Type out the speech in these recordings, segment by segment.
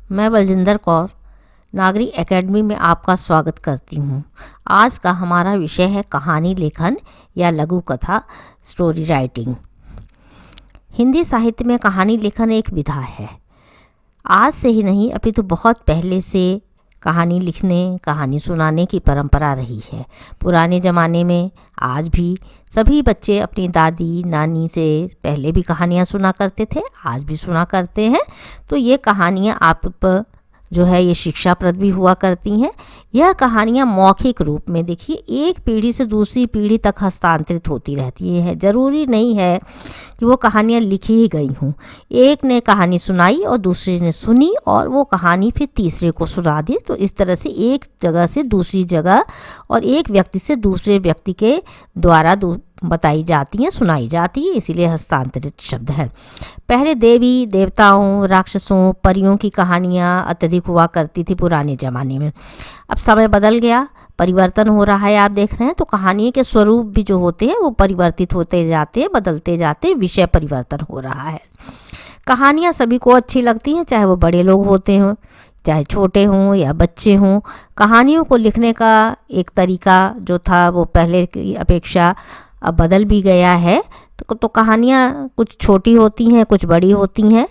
मैं बलजिंदर कौर नागरिक एकेडमी में आपका स्वागत करती हूँ। आज का हमारा विषय है कहानी लेखन या लघु कथा स्टोरी राइटिंग। हिंदी साहित्य में कहानी लेखन एक विधा है। आज से ही नहीं अपितु बहुत पहले से कहानी लिखने कहानी सुनाने की परंपरा रही है। पुराने ज़माने में आज भी सभी बच्चे अपनी दादी नानी से पहले भी कहानियाँ सुना करते थे, आज भी सुना करते हैं। तो ये कहानियाँ आप जो है ये शिक्षाप्रद भी हुआ करती हैं। यह कहानियाँ मौखिक रूप में देखिए एक पीढ़ी से दूसरी पीढ़ी तक हस्तांतरित होती रहती हैं। ज़रूरी नहीं है कि वो कहानियाँ लिखी ही गई हों। एक ने कहानी सुनाई और दूसरे ने सुनी और वो कहानी फिर तीसरे को सुना दी। तो इस तरह से एक जगह से दूसरी जगह और एक व्यक्ति से दूसरे व्यक्ति के द्वारा बताई जाती हैं, सुनाई जाती है, इसीलिए हस्तांतरित शब्द है। पहले देवी देवताओं राक्षसों परियों की कहानियाँ अत्यधिक हुआ करती थी पुराने ज़माने में। अब समय बदल गया, परिवर्तन हो रहा है, आप देख रहे हैं। तो कहानी के स्वरूप भी जो होते हैं वो परिवर्तित होते जाते हैं, बदलते जाते हैं, विषय परिवर्तन हो रहा है। कहानियाँ सभी को अच्छी लगती हैं, चाहे वो बड़े लोग होते हों चाहे छोटे हों या बच्चे हों। कहानियों को लिखने का एक तरीका जो था वो पहले की अपेक्षा अब बदल भी गया है। तो कहानियाँ कुछ छोटी होती हैं, कुछ बड़ी होती हैं।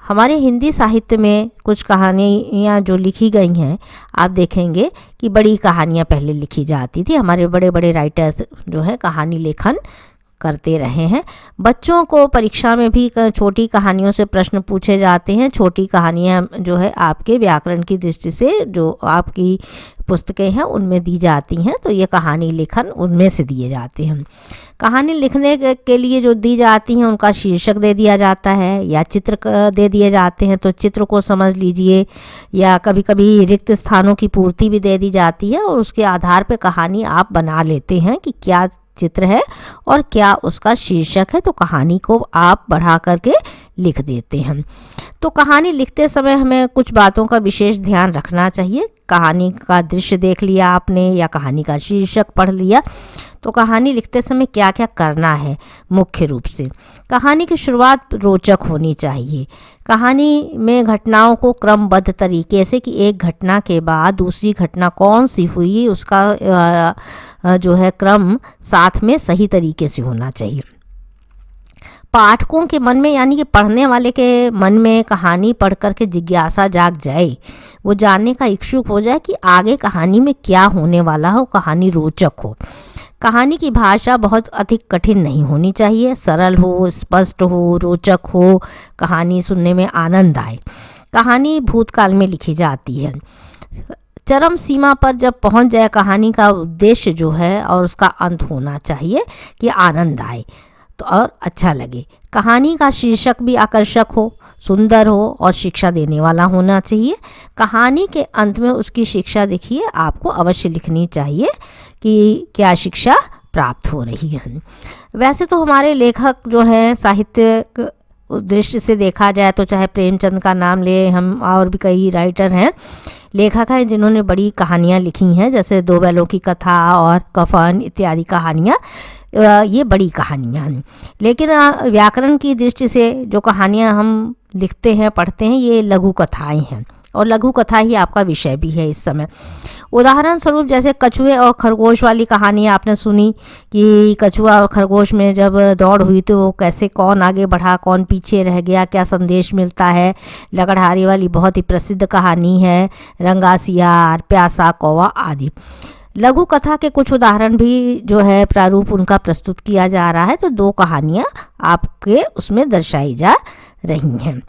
हमारे हिंदी साहित्य में कुछ कहानियाँ जो लिखी गई हैं, आप देखेंगे कि बड़ी कहानियाँ पहले लिखी जाती थी। हमारे बड़े बड़े राइटर्स जो है कहानी लेखन करते रहे हैं। बच्चों को परीक्षा में भी छोटी कहानियों से प्रश्न पूछे जाते हैं। छोटी कहानियाँ जो है आपके व्याकरण की दृष्टि से जो आपकी पुस्तकें हैं उनमें दी जाती हैं। तो ये कहानी लेखन उनमें से दिए जाते हैं। कहानी लिखने के लिए जो दी जाती हैं उनका शीर्षक दे दिया जाता है या चित्र दे दिए जाते हैं। तो चित्र को समझ लीजिए, या कभी कभी रिक्त स्थानों की पूर्ति भी दे दी जाती है और उसके आधार पर कहानी आप बना लेते हैं कि क्या चित्र है और क्या उसका शीर्षक है। तो कहानी को आप बढ़ा करके लिख देते हैं। तो कहानी लिखते समय हमें कुछ बातों का विशेष ध्यान रखना चाहिए। कहानी का दृश्य देख लिया आपने या कहानी का शीर्षक पढ़ लिया, तो कहानी लिखते समय क्या क्या करना है। मुख्य रूप से कहानी की शुरुआत रोचक होनी चाहिए। कहानी में घटनाओं को क्रमबद्ध तरीके से कि एक घटना के बाद दूसरी घटना कौन सी हुई उसका जो है क्रम साथ में सही तरीके से होना चाहिए। पाठकों के मन में यानी कि पढ़ने वाले के मन में कहानी पढ़ कर के जिज्ञासा जाग जाए, वो जानने का इच्छुक हो जाए कि आगे कहानी में क्या होने वाला हो, कहानी रोचक हो। कहानी की भाषा बहुत अधिक कठिन नहीं होनी चाहिए, सरल हो, स्पष्ट हो, रोचक हो, कहानी सुनने में आनंद आए। कहानी भूतकाल में लिखी जाती है। चरम सीमा पर जब पहुंच जाए कहानी का उद्देश्य जो है और उसका अंत होना चाहिए कि आनंद आए तो और अच्छा लगे। कहानी का शीर्षक भी आकर्षक हो, सुंदर हो और शिक्षा देने वाला होना चाहिए। कहानी के अंत में उसकी शिक्षा देखिए आपको अवश्य लिखनी चाहिए कि क्या शिक्षा प्राप्त हो रही है। वैसे तो हमारे लेखक जो हैं साहित्य दृष्टि से देखा जाए तो चाहे प्रेमचंद का नाम ले हम, और भी कई राइटर हैं लेखक हैं जिन्होंने बड़ी कहानियाँ लिखी हैं, जैसे दो बैलों की कथा और कफन इत्यादि कहानियाँ। ये बड़ी कहानियाँ हैं। लेकिन व्याकरण की दृष्टि से जो कहानियाँ हम लिखते हैं पढ़ते हैं ये लघु कथाएँ हैं और लघु कथा ही आपका विषय भी है इस समय। उदाहरण स्वरूप जैसे कछुए और खरगोश वाली कहानी आपने सुनी कि कछुआ और खरगोश में जब दौड़ हुई तो कैसे कौन आगे बढ़ा कौन पीछे रह गया, क्या संदेश मिलता है। लकड़हारी वाली बहुत ही प्रसिद्ध कहानी है, रंगा सियार, प्यासा कौवा आदि। लघु कथा के कुछ उदाहरण भी जो है प्रारूप उनका प्रस्तुत किया जा रहा है। तो दो कहानियाँ आपके उसमें दर्शाई जा रही हैं।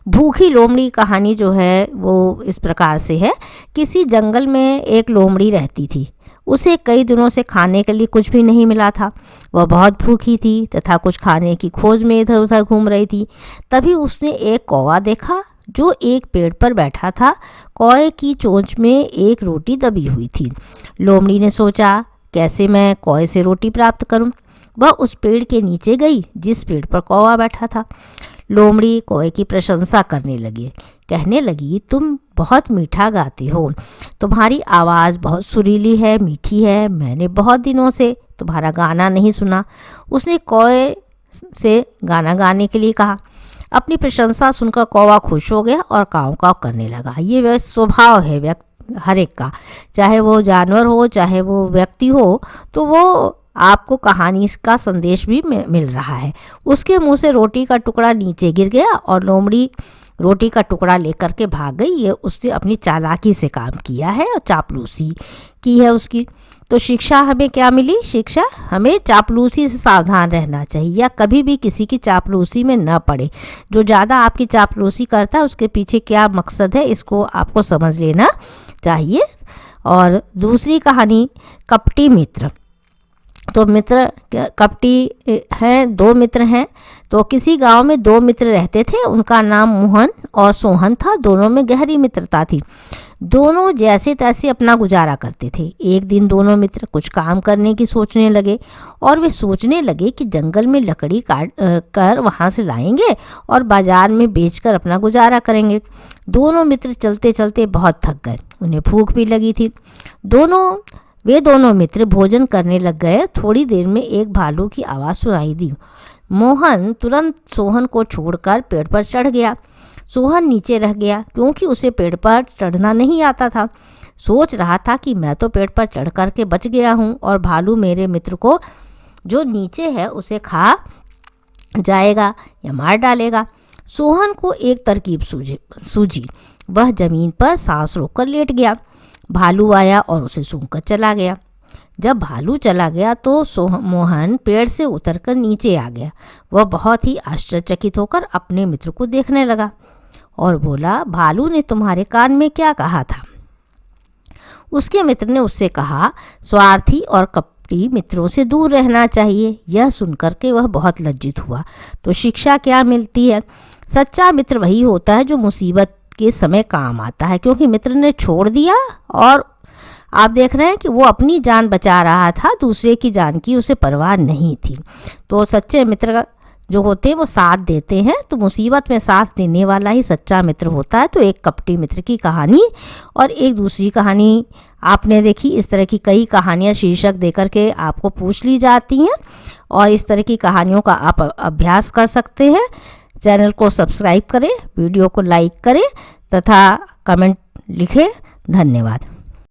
भूखी लोमड़ी कहानी जो है वो इस प्रकार से है। किसी जंगल में एक लोमड़ी रहती थी। उसे कई दिनों से खाने के लिए कुछ भी नहीं मिला था। वह बहुत भूखी थी तथा कुछ खाने की खोज में इधर उधर घूम रही थी। तभी उसने एक कौवा देखा जो एक पेड़ पर बैठा था। कौवे की चोंच में एक रोटी दबी हुई थी। लोमड़ी ने सोचा कैसे मैं कौवे से रोटी प्राप्त करूं। वह उस पेड़ के नीचे गई जिस पेड़ पर कौवा बैठा था। लोमड़ी कौवे की प्रशंसा करने लगी, कहने लगी तुम बहुत मीठा गाते हो, तुम्हारी आवाज़ बहुत सुरीली है, मीठी है, मैंने बहुत दिनों से तुम्हारा गाना नहीं सुना। उसने कौवे से गाना गाने के लिए कहा। अपनी प्रशंसा सुनकर कौवा खुश हो गया और काव काव करने लगा। ये वह स्वभाव है हर एक का, चाहे वो जानवर हो चाहे वो व्यक्ति हो, तो वो आपको कहानी का संदेश भी मिल रहा है। उसके मुंह से रोटी का टुकड़ा नीचे गिर गया और लोमड़ी रोटी का टुकड़ा लेकर के भाग गई। ये उसने अपनी चालाकी से काम किया है और चापलूसी की है उसकी। तो शिक्षा हमें क्या मिली? शिक्षा हमें चापलूसी से सावधान रहना चाहिए या कभी भी किसी की चापलूसी में न पड़े। जो ज़्यादा आपकी चापलूसी करता है उसके पीछे क्या मकसद है, इसको आपको समझ लेना चाहिए। और दूसरी कहानी, कपटी मित्र। तो मित्र कपटी हैं, दो मित्र हैं। तो किसी गांव में दो मित्र रहते थे, उनका नाम मोहन और सोहन था। दोनों में गहरी मित्रता थी। दोनों जैसे तैसे अपना गुजारा करते थे। एक दिन दोनों मित्र कुछ काम करने की सोचने लगे और वे सोचने लगे कि जंगल में लकड़ी काट कर वहाँ से लाएंगे और बाजार में बेचकर अपना गुजारा करेंगे। दोनों मित्र चलते चलते बहुत थक गए, उन्हें भूख भी लगी थी। वे दोनों मित्र भोजन करने लग गए। थोड़ी देर में एक भालू की आवाज़ सुनाई दी। मोहन तुरंत सोहन को छोड़कर पेड़ पर चढ़ गया। सोहन नीचे रह गया क्योंकि उसे पेड़ पर चढ़ना नहीं आता था। सोच रहा था कि मैं तो पेड़ पर चढ़ करके बच गया हूँ और भालू मेरे मित्र को जो नीचे है उसे खा जाएगा या मार डालेगा। सोहन को एक तरकीब सूझी। वह जमीन पर सांस रोककर लेट गया। भालू आया और उसे सूंघकर चला गया। जब भालू चला गया तो मोहन पेड़ से उतरकर नीचे आ गया। वह बहुत ही आश्चर्यचकित होकर अपने मित्र को देखने लगा और बोला, भालू ने तुम्हारे कान में क्या कहा था? उसके मित्र ने उससे कहा, स्वार्थी और कपटी मित्रों से दूर रहना चाहिए। यह सुनकर के वह बहुत लज्जित हुआ। तो शिक्षा क्या मिलती है? सच्चा मित्र वही होता है जो मुसीबत के समय काम आता है, क्योंकि मित्र ने छोड़ दिया और आप देख रहे हैं कि वो अपनी जान बचा रहा था, दूसरे की जान की उसे परवाह नहीं थी। तो सच्चे मित्र जो होते हैं वो साथ देते हैं। तो मुसीबत में साथ देने वाला ही सच्चा मित्र होता है। तो एक कपटी मित्र की कहानी और एक दूसरी कहानी आपने देखी। इस तरह की कई कहानियाँ शीर्षक देकर के आपको पूछ ली जाती हैं और इस तरह की कहानियों का आप अभ्यास कर सकते हैं। चैनल को सब्सक्राइब करें, वीडियो को लाइक करें तथा कमेंट लिखें। धन्यवाद।